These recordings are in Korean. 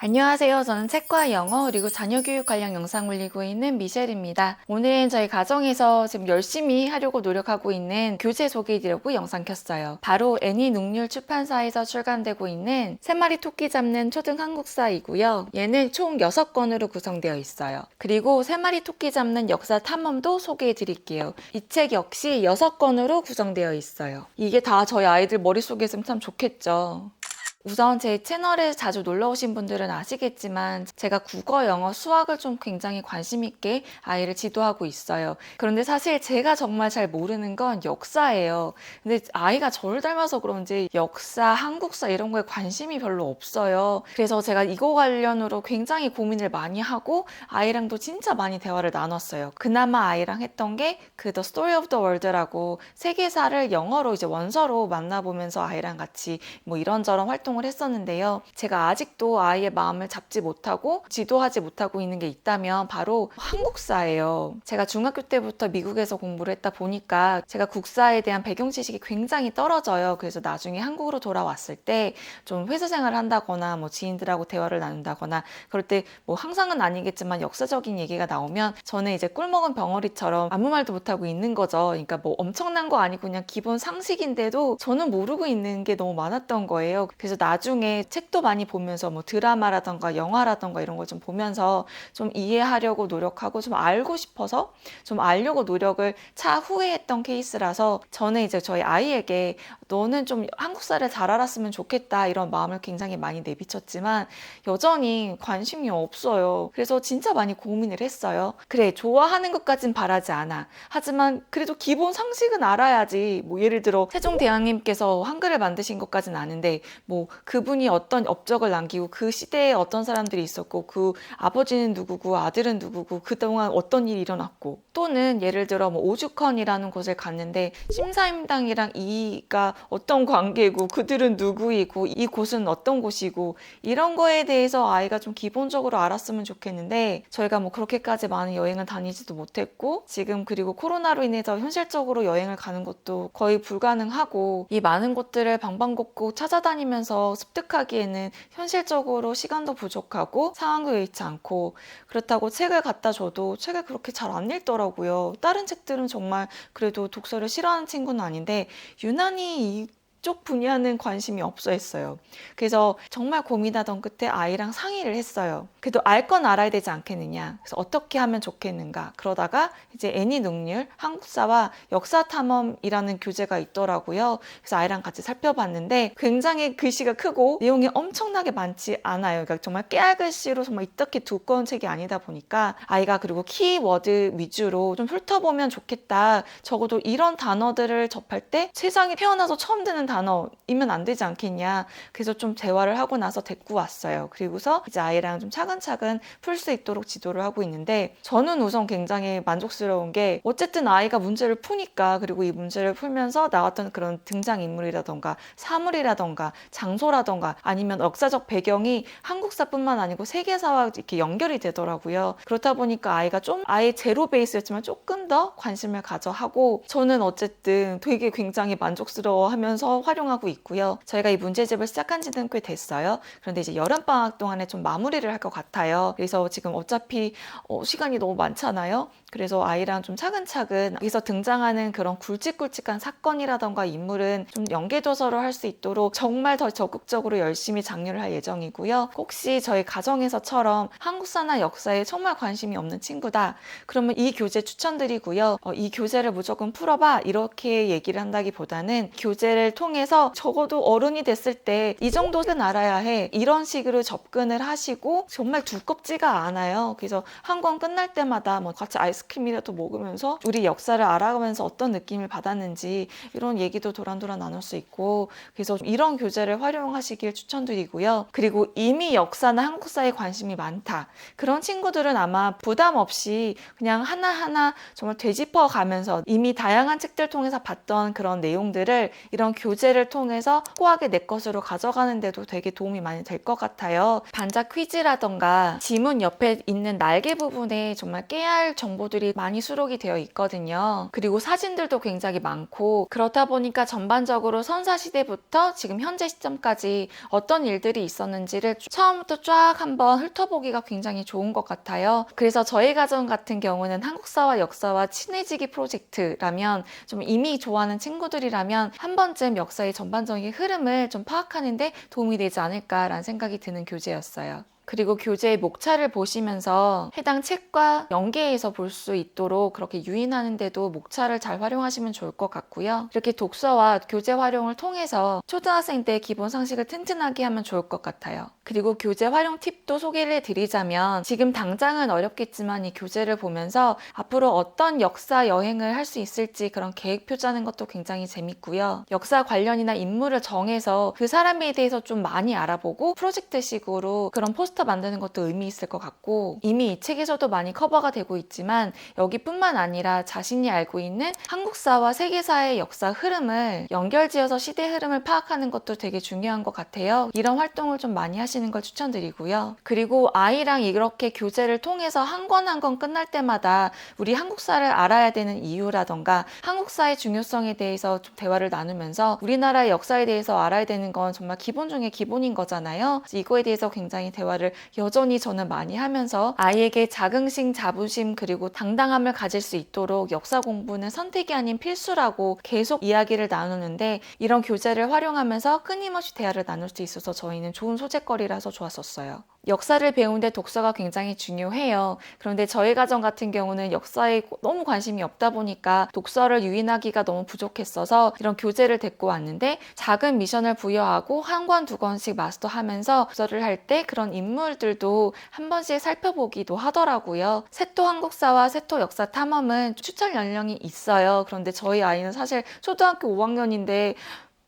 안녕하세요. 저는 책과 영어 그리고 자녀교육 관련 영상 올리고 있는 미셸입니다. 오늘은 저희 가정에서 지금 열심히 하려고 노력하고 있는 교재 소개해드리려고 영상 켰어요. 바로 애니 농률 출판사에서 출간되고 있는 3마리 토끼 잡는 초등 한국사이고요. 얘는 총 6권으로 구성되어 있어요. 그리고 3마리 토끼 잡는 역사 탐험도 소개해드릴게요. 이 책 역시 6권으로 구성되어 있어요. 이게 다 저희 아이들 머릿속에 있으면 참 좋겠죠. 우선 제 채널에 자주 놀러 오신 분들은 아시겠지만 제가 국어, 영어, 수학을 좀 굉장히 관심 있게 아이를 지도하고 있어요. 그런데 사실 제가 정말 잘 모르는 건 역사예요. 근데 아이가 저를 닮아서 그런지 역사, 한국사 이런 거에 관심이 별로 없어요. 그래서 제가 이거 관련으로 굉장히 고민을 많이 하고 아이랑도 진짜 많이 대화를 나눴어요. 그나마 아이랑 했던 게 그 The Story of the World라고 세계사를 영어로 이제 원서로 만나보면서 아이랑 같이 뭐 이런저런 활동을 했었는데요. 제가 아직도 아이의 마음을 잡지 못하고 지도하지 못하고 있는 게 있다면 바로 한국사예요. 제가 중학교 때부터 미국에서 공부를 했다 보니까 제가 국사에 대한 배경 지식이 굉장히 떨어져요. 그래서 나중에 한국으로 돌아왔을 때 좀 회사 생활을 한다거나 뭐 지인들하고 대화를 나눈다거나 그럴 때 뭐 항상은 아니겠지만 역사적인 얘기가 나오면 저는 이제 꿀먹은 벙어리처럼 아무 말도 못하고 있는 거죠. 그러니까 뭐 엄청난 거 아니고 그냥 기본 상식인데도 저는 모르고 있는 게 너무 많았던 거예요. 그래서 나중에 책도 많이 보면서 뭐 드라마라던가 영화라던가 이런 걸 좀 보면서 좀 이해하려고 노력하고 좀 알고 싶어서 좀 알려고 노력을 차후에 했던 케이스라서 저는 이제 저희 아이에게 너는 좀 한국사를 잘 알았으면 좋겠다 이런 마음을 굉장히 많이 내비쳤지만 여전히 관심이 없어요. 그래서 진짜 많이 고민을 했어요. 그래, 좋아하는 것까진 바라지 않아. 하지만 그래도 기본 상식은 알아야지. 뭐 예를 들어 세종대왕님께서 한글을 만드신 것까진 아는데 뭐 그분이 어떤 업적을 남기고 그 시대에 어떤 사람들이 있었고 그 아버지는 누구고 아들은 누구고 그동안 어떤 일이 일어났고 또는 예를 들어 뭐 오죽헌이라는 곳을 갔는데 심사임당이랑 이가 어떤 관계고 그들은 누구이고 이 곳은 어떤 곳이고 이런 거에 대해서 아이가 좀 기본적으로 알았으면 좋겠는데 저희가 뭐 그렇게까지 많은 여행을 다니지도 못했고 지금 그리고 코로나로 인해서 현실적으로 여행을 가는 것도 거의 불가능하고 이 많은 곳들을 방방곡곡 찾아다니면서 습득하기에는 현실적으로 시간도 부족하고 상황도 여의치 않고 그렇다고 책을 갖다 줘도 책을 그렇게 잘 안 읽더라고요. 다른 책들은 정말 그래도 독서를 싫어하는 친구는 아닌데 유난히 이쪽 분야는 관심이 없어 했어요. 그래서 정말 고민하던 끝에 아이랑 상의를 했어요. 그래도 알 건 알아야 되지 않겠느냐. 그래서 어떻게 하면 좋겠는가. 그러다가 이제 애니 능률, 한국사와 역사 탐험이라는 교재가 있더라고요. 그래서 아이랑 같이 살펴봤는데 굉장히 글씨가 크고 내용이 엄청나게 많지 않아요. 그러니까 정말 깨알글씨로 정말 이렇게 두꺼운 책이 아니다 보니까 아이가 그리고 키워드 위주로 좀 훑어보면 좋겠다. 적어도 이런 단어들을 접할 때 세상에 태어나서 처음 듣는 단어이면 안 되지 않겠냐. 그래서 좀 대화를 하고 나서 데리고 왔어요. 그리고서 이제 아이랑 좀 차근차근 풀 수 있도록 지도를 하고 있는데 저는 우선 굉장히 만족스러운 게 어쨌든 아이가 문제를 푸니까 그리고 이 문제를 풀면서 나왔던 그런 등장인물이라던가 사물이라던가 장소라던가 아니면 역사적 배경이 한국사뿐만 아니고 세계사와 이렇게 연결이 되더라고요. 그렇다 보니까 아이가 좀 아예 제로 베이스였지만 조금 더 관심을 가져 하고 저는 어쨌든 되게 굉장히 만족스러워하면서 활용하고 있고요. 저희가 이 문제집을 시작한 지는 꽤 됐어요. 그런데 이제 여름방학 동안에 좀 마무리를 할 것 같아요. 그래서 지금 어차피 시간이 너무 많잖아요. 그래서 아이랑 좀 차근차근 여기서 등장하는 그런 굵직굵직한 사건이라던가 인물은 좀 연계도서로 할 수 있도록 정말 더 적극적으로 열심히 장려를 할 예정이고요. 혹시 저희 가정에서처럼 한국사나 역사에 정말 관심이 없는 친구다. 그러면 이 교재 추천드리고요. 이 교재를 무조건 풀어봐 이렇게 얘기를 한다기보다는 교재를 통해서 적어도 어른이 됐을 때 이 정도는 알아야 해. 이런 식으로 접근을 하시고 정말 두껍지가 않아요. 그래서 한 권 끝날 때마다 뭐 같이 아이스크림이라도 먹으면서 우리 역사를 알아가면서 어떤 느낌을 받았는지 이런 얘기도 도란도란 나눌 수 있고 그래서 이런 교재를 활용하시길 추천드리고요. 그리고 이미 역사나 한국사에 관심이 많다. 그런 친구들은 아마 부담 없이 그냥 하나하나 정말 되짚어 가면서 이미 다양한 책들 통해서 봤던 그런 내용들을 이런 교재 교재를 통해서 확고하게 내 것으로 가져가는 데도 되게 도움이 많이 될 것 같아요. 반자 퀴즈라던가 지문 옆에 있는 날개 부분에 정말 깨알 정보들이 많이 수록이 되어 있거든요. 그리고 사진들도 굉장히 많고, 그렇다 보니까 전반적으로 선사시대부터 지금 현재 시점까지 어떤 일들이 있었는지를 처음부터 쫙 한번 훑어보기가 굉장히 좋은 것 같아요. 그래서 저희 가정 같은 경우는 한국사와 역사와 친해지기 프로젝트라면, 좀 이미 좋아하는 친구들이라면 한 번쯤 역사의 전반적인 흐름을 좀 파악하는데 도움이 되지 않을까라는 생각이 드는 교재였어요. 그리고 교재의 목차를 보시면서 해당 책과 연계해서 볼 수 있도록 그렇게 유인하는데도 목차를 잘 활용하시면 좋을 것 같고요. 이렇게 독서와 교재 활용을 통해서 초등학생 때 기본 상식을 튼튼하게 하면 좋을 것 같아요. 그리고 교재 활용 팁도 소개를 해드리자면, 지금 당장은 어렵겠지만 이 교재를 보면서 앞으로 어떤 역사 여행을 할 수 있을지 그런 계획표 짜는 것도 굉장히 재밌고요. 역사 관련이나 인물을 정해서 그 사람에 대해서 좀 많이 알아보고 프로젝트식으로 그런 포스터 만드는 것도 의미 있을 것 같고, 이미 이 책에서도 많이 커버가 되고 있지만 여기뿐만 아니라 자신이 알고 있는 한국사와 세계사의 역사 흐름을 연결지어서 시대 흐름을 파악하는 것도 되게 중요한 것 같아요. 이런 활동을 좀 많이 하시는 걸 추천드리고요. 그리고 아이랑 이렇게 교재를 통해서 한 권 한 권 끝날 때마다 우리 한국사를 알아야 되는 이유라던가 한국사의 중요성에 대해서 좀 대화를 나누면서 우리나라의 역사에 대해서 알아야 되는 건 정말 기본 중에 기본인 거잖아요. 이거에 대해서 굉장히 대화를 여전히 저는 많이 하면서 아이에게 자긍심, 자부심 그리고 당당함을 가질 수 있도록 역사 공부는 선택이 아닌 필수라고 계속 이야기를 나누는데, 이런 교재를 활용하면서 끊임없이 대화를 나눌 수 있어서 저희는 좋은 소재거리라서 좋았었어요. 역사를 배우는데 독서가 굉장히 중요해요. 그런데 저희 가정 같은 경우는 역사에 너무 관심이 없다 보니까 독서를 유인하기가 너무 부족했어서 이런 교재를 데리고 왔는데, 작은 미션을 부여하고 한 권, 두 권씩 마스터하면서 독서를 할 때 그런 인물들도 한 번씩 살펴보기도 하더라고요. 세토 한국사와 세토 역사 탐험은 추천 연령이 있어요. 그런데 저희 아이는 사실 초등학교 5학년인데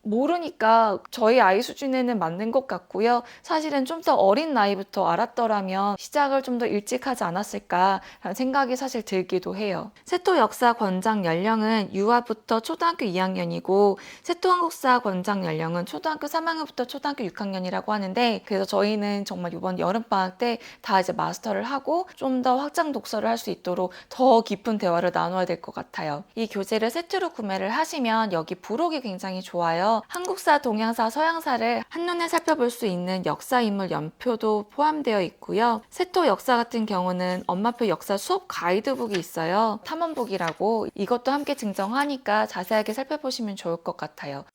모르니까 저희 아이 수준에는 맞는 것 같고요. 사실은 좀 더 어린 나이부터 알았더라면 시작을 좀 더 일찍 하지 않았을까라는 생각이 사실 들기도 해요. 세토 역사 권장 연령은 유아부터 초등학교 2학년이고 세토 한국사 권장 연령은 초등학교 3학년부터 초등학교 6학년이라고 하는데, 그래서 저희는 정말 이번 여름방학 때 다 이제 마스터를 하고 좀 더 확장 독서를 할 수 있도록 더 깊은 대화를 나눠야 될 것 같아요. 이 교재를 세트로 구매를 하시면 여기 부록이 굉장히 좋아요. 한국사, 동양사, 서양사를 한눈에 살펴볼 수 있는 역사인물 연표도 포함되어 있고요. 세토 역사 같은 경우는 엄마표 역사 수업 가이드북이 있어요. 탐험북이라고. 이것도 함께 증정하니까 자세하게 살펴보시면 좋을 것 같아요.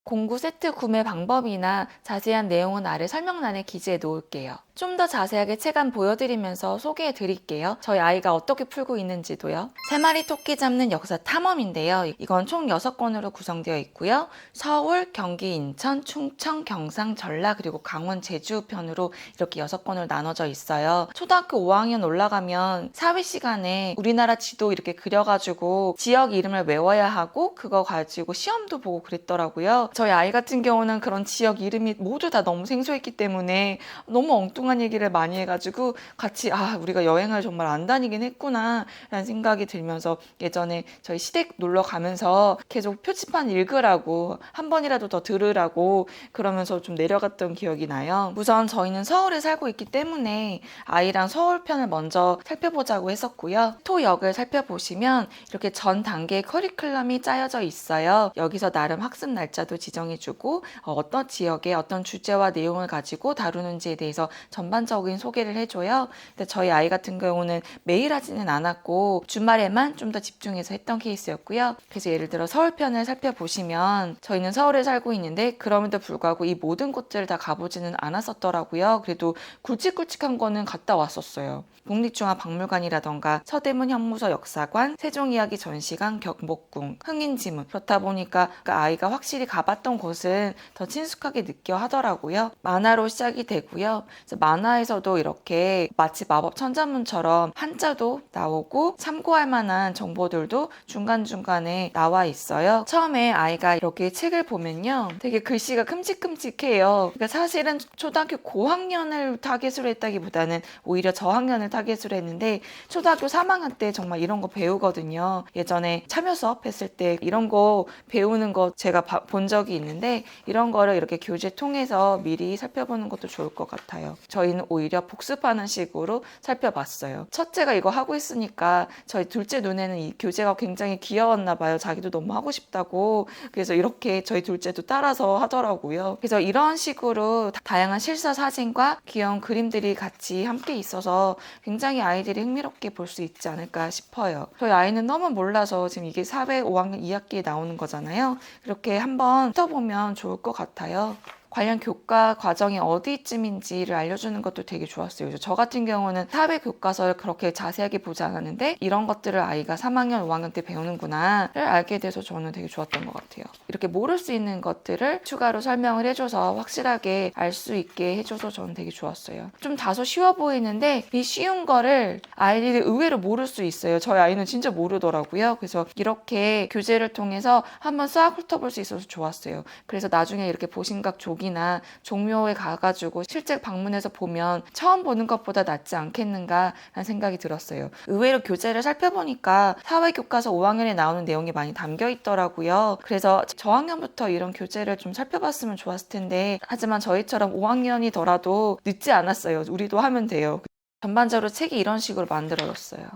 공구 세트 구매 방법이나 자세한 내용은 아래 설명란에 기재해 놓을게요. 좀 더 자세하게 체감 보여드리면서 소개해 드릴게요. 저희 아이가 어떻게 풀고 있는지도요. 3마리 토끼 잡는 역사 탐험인데요. 이건 총 6권으로 구성되어 있고요. 서울, 경기, 인천, 충청, 경상, 전라 그리고 강원, 제주 편으로 이렇게 6권으로 나눠져 있어요. 초등학교 5학년 올라가면 사회 시간에 우리나라 지도 이렇게 그려가지고 지역 이름을 외워야 하고 그거 가지고 시험도 보고 그랬더라고요. 저희 아이 같은 경우는 그런 지역 이름이 모두 다 너무 생소했기 때문에 너무 엉뚱한 얘기를 많이 해가지고 같이 우리가 여행을 정말 안 다니긴 했구나 라는 생각이 들면서 예전에 저희 시댁 놀러 가면서 계속 표지판 읽으라고 한 번이라도 더 들으라고 그러면서 좀 내려갔던 기억이 나요. 우선 저희는 서울에 살고 있기 때문에 아이랑 서울편을 먼저 살펴보자고 했었고요. 토역을 살펴보시면 이렇게 전 단계의 커리큘럼이 짜여져 있어요. 여기서 나름 학습 날짜도 지정해주고 어떤 지역에 어떤 주제와 내용을 가지고 다루는지에 대해서 전반적인 소개를 해줘요. 근데 저희 아이 같은 경우는 매일 하지는 않았고 주말에만 좀 더 집중해서 했던 케이스였고요. 그래서 예를 들어 서울편을 살펴보시면 저희는 서울에 살고 있는데 그럼에도 불구하고 이 모든 곳들을 다 가보지는 않았었더라고요. 그래도 굵직굵직한 거는 갔다 왔었어요. 국립중앙박물관이라던가 서대문 현무소 역사관, 세종이야기 전시관, 경복궁, 흥인지문. 그렇다 보니까 아이가 확실히 가봤던 곳은 더 친숙하게 느껴 하더라고요. 만화로 시작이 되고요. 그래서 만화에서도 이렇게 마치 마법 천자문처럼 한자도 나오고 참고할 만한 정보들도 중간중간에 나와 있어요. 처음에 아이가 이렇게 책을 보면요. 되게 글씨가 큼직큼직해요. 그러니까 사실은 초등학교 고학년을 타겟으로 했다기보다는 오히려 저학년을 타겟으로 했는데 초등학교 3학년 때 정말 이런 거 배우거든요. 예전에 참여 수업 했을 때 이런 거 배우는 거 제가 본 적이 적이 있는데 이런 거를 이렇게 교재 통해서 미리 살펴보는 것도 좋을 것 같아요. 저희는 오히려 복습하는 식으로 살펴봤어요. 첫째가 이거 하고 있으니까 저희 둘째 눈에는 이 교재가 굉장히 귀여웠나 봐요. 자기도 너무 하고 싶다고. 그래서 이렇게 저희 둘째도 따라서 하더라고요. 그래서 이런 식으로 다양한 실사 사진과 귀여운 그림들이 같이 함께 있어서 굉장히 아이들이 흥미롭게 볼 수 있지 않을까 싶어요. 저희 아이는 너무 몰라서 지금 이게 405학년 2학기에 나오는 거잖아요. 이렇게 한번 훑어보면 좋을 것 같아요. 관련 교과 과정이 어디쯤인지를 알려주는 것도 되게 좋았어요. 그래서 저 같은 경우는 사회 교과서를 그렇게 자세하게 보지 않았는데 이런 것들을 아이가 3학년, 5학년 때 배우는구나를 알게 돼서 저는 되게 좋았던 것 같아요. 이렇게 모를 수 있는 것들을 추가로 설명을 해줘서 확실하게 알 수 있게 해줘서 저는 되게 좋았어요. 좀 다소 쉬워 보이는데 이 쉬운 거를 아이들이 의외로 모를 수 있어요. 저희 아이는 진짜 모르더라고요. 그래서 이렇게 교재를 통해서 한번 싹 훑어볼 수 있어서 좋았어요. 그래서 나중에 이렇게 보신각 이나 종묘에 가가지고 실제 방문해서 보면 처음 보는 것보다 낫지 않겠는가라는 생각이 들었어요. 의외로 교재를 살펴보니까 사회교과서 5학년에 나오는 내용이 많이 담겨 있더라고요. 그래서 저학년부터 이런 교재를 좀 살펴봤으면 좋았을 텐데 하지만 저희처럼 5학년이더라도 늦지 않았어요. 우리도 하면 돼요. 전반적으로 책이 이런 식으로 만들어졌어요.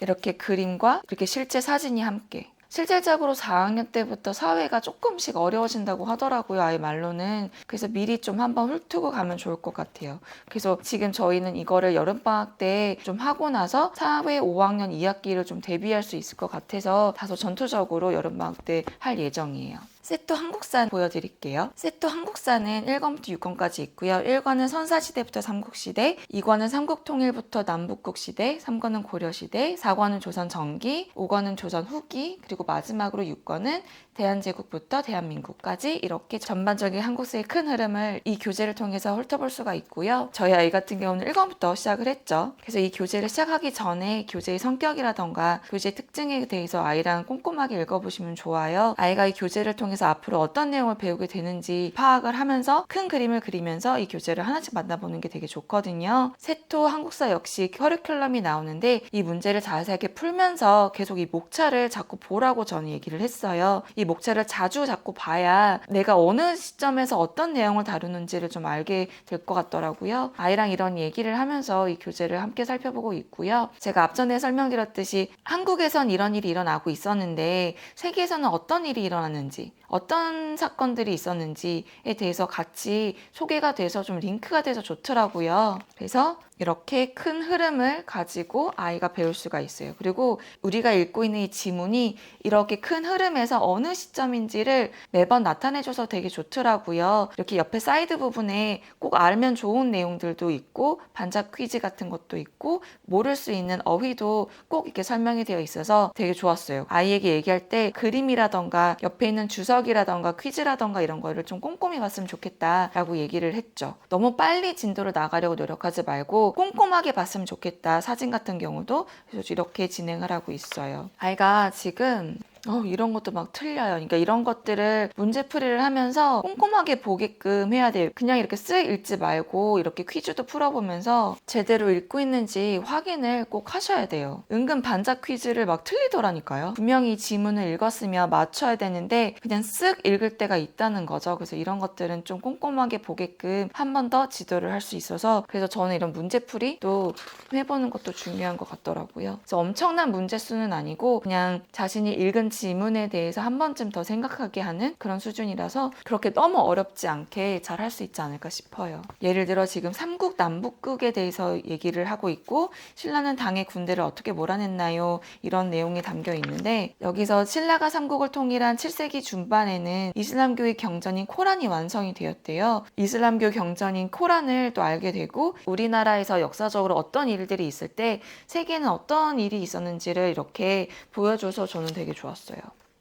이렇게 그림과 이렇게 실제 사진이 함께. 실질적으로 4학년 때부터 사회가 조금씩 어려워진다고 하더라고요. 아이 말로는. 그래서 미리 좀 한번 훑고 가면 좋을 것 같아요. 그래서 지금 저희는 이거를 여름방학 때 좀 하고 나서 사회 5학년 2학기를 좀 대비할 수 있을 것 같아서 다소 전투적으로 여름방학 때 할 예정이에요. 세토 한국사 보여드릴게요. 세토 한국사는 1권부터 6권까지 있고요. 1권은 선사시대부터 삼국시대, 2권은 삼국통일부터 남북국시대, 3권은 고려시대, 4권은 조선전기, 5권은 조선 후기, 그리고 마지막으로 6권은 대한제국부터 대한민국까지 이렇게 전반적인 한국사의 큰 흐름을 이 교재를 통해서 훑어볼 수가 있고요. 저희 아이 같은 경우는 1권부터 시작을 했죠. 그래서 이 교재를 시작하기 전에 교재의 성격이라던가 교재의 특징에 대해서 아이랑 꼼꼼하게 읽어보시면 좋아요. 아이가 이 교재를 통해서 앞으로 어떤 내용을 배우게 되는지 파악을 하면서 큰 그림을 그리면서 이 교재를 하나씩 만나보는 게 되게 좋거든요. 세토 한국사 역시 커리큘럼이 나오는데 이 문제를 자세하게 풀면서 계속 이 목차를 자꾸 보라고 저는 얘기를 했어요. 이 목차를 자주 자꾸 봐야 내가 어느 시점에서 어떤 내용을 다루는지를 좀 알게 될 것 같더라고요. 아이랑 이런 얘기를 하면서 이 교재를 함께 살펴보고 있고요. 제가 앞전에 설명드렸듯이 한국에선 이런 일이 일어나고 있었는데 세계에서는 어떤 일이 일어났는지 어떤 사건들이 있었는지에 대해서 같이 소개가 돼서 좀 링크가 돼서 좋더라고요. 그래서 이렇게 큰 흐름을 가지고 아이가 배울 수가 있어요. 그리고 우리가 읽고 있는 이 지문이 이렇게 큰 흐름에서 어느 시점인지를 매번 나타내줘서 되게 좋더라고요. 이렇게 옆에 사이드 부분에 꼭 알면 좋은 내용들도 있고 반짝 퀴즈 같은 것도 있고 모를 수 있는 어휘도 꼭 이렇게 설명이 되어 있어서 되게 좋았어요. 아이에게 얘기할 때 그림이라던가 옆에 있는 주석이라던가 퀴즈라던가 이런 거를 좀 꼼꼼히 봤으면 좋겠다라고 얘기를 했죠. 너무 빨리 진도를 나가려고 노력하지 말고 꼼꼼하게 봤으면 좋겠다. 사진 같은 경우도 그래서 이렇게 진행을 하고 있어요. 아이가 지금 이런 것도 막 틀려요. 그러니까 이런 것들을 문제풀이를 하면서 꼼꼼하게 보게끔 해야 돼요. 그냥 이렇게 쓱 읽지 말고 이렇게 퀴즈도 풀어보면서 제대로 읽고 있는지 확인을 꼭 하셔야 돼요. 은근 반짝 퀴즈를 막 틀리더라니까요. 분명히 지문을 읽었으면 맞춰야 되는데 그냥 쓱 읽을 때가 있다는 거죠. 그래서 이런 것들은 좀 꼼꼼하게 보게끔 한 번 더 지도를 할 수 있어서 그래서 저는 이런 문제풀이도 해보는 것도 중요한 것 같더라고요. 그래서 엄청난 문제수는 아니고 그냥 자신이 읽은 지문에 대해서 한 번쯤 더 생각하게 하는 그런 수준이라서 그렇게 너무 어렵지 않게 잘 할 수 있지 않을까 싶어요. 예를 들어 지금 삼국 남북극에 대해서 얘기를 하고 있고 신라는 당의 군대를 어떻게 몰아냈나요? 이런 내용이 담겨 있는데 여기서 신라가 삼국을 통일한 7세기 중반에는 이슬람교의 경전인 코란이 완성이 되었대요. 이슬람교 경전인 코란을 또 알게 되고 우리나라에서 역사적으로 어떤 일들이 있을 때 세계는 어떤 일이 있었는지를 이렇게 보여줘서 저는 되게 좋았어요.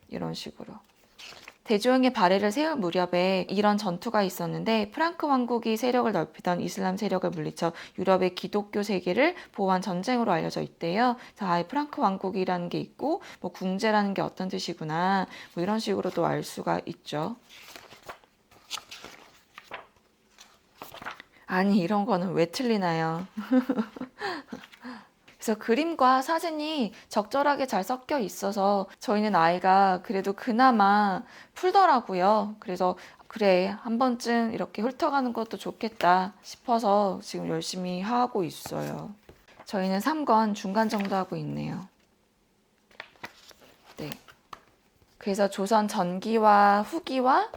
이런 식으로. 대조영의 발해를 세울 무렵에 이런 전투가 있었는데 프랑크 왕국이 세력을 넓히던 이슬람 세력을 물리쳐 유럽의 기독교 세계를 보호한 전쟁으로 알려져 있대요. 그래서 프랑크 왕국이라는 게 있고 뭐 궁제라는 게 어떤 뜻이구나 뭐 이런 식으로도 알 수가 있죠. 아니 이런 거는 왜 틀리나요? 그래서 그림과 사진이 적절하게 잘 섞여 있어서 저희는 아이가 그래도 그나마 풀더라고요. 그래서 그래, 한 번쯤 이렇게 훑어가는 것도 좋겠다 싶어서 지금 열심히 하고 있어요. 저희는 3권 중간 정도 하고 있네요. 네. 그래서 조선 전기와 후기와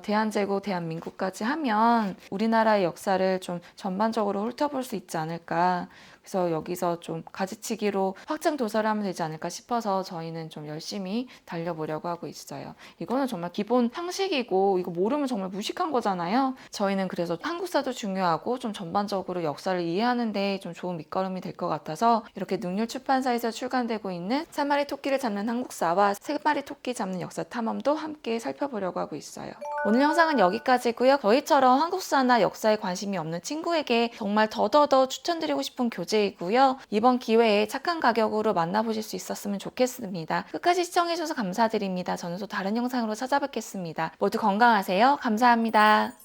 대한제국, 대한민국까지 하면 우리나라의 역사를 좀 전반적으로 훑어볼 수 있지 않을까. 그래서 여기서 좀 가지치기로 확장 도서를 하면 되지 않을까 싶어서 저희는 좀 열심히 달려보려고 하고 있어요. 이거는 정말 기본 상식이고 이거 모르면 정말 무식한 거잖아요. 저희는 그래서 한국사도 중요하고 좀 전반적으로 역사를 이해하는 데 좀 좋은 밑거름이 될 것 같아서 이렇게 능률 출판사에서 출간되고 있는 3마리 토끼를 잡는 한국사와 3마리 토끼 잡는 역사 탐험도 함께 살펴보려고 하고 있어요. 오늘 영상은 여기까지고요. 저희처럼 한국사나 역사에 관심이 없는 친구에게 정말 더더더 추천드리고 싶은 교재이고요. 이번 기회에 착한 가격으로 만나보실 수 있었으면 좋겠습니다. 끝까지 시청해주셔서 감사드립니다. 저는 또 다른 영상으로 찾아뵙겠습니다. 모두 건강하세요. 감사합니다.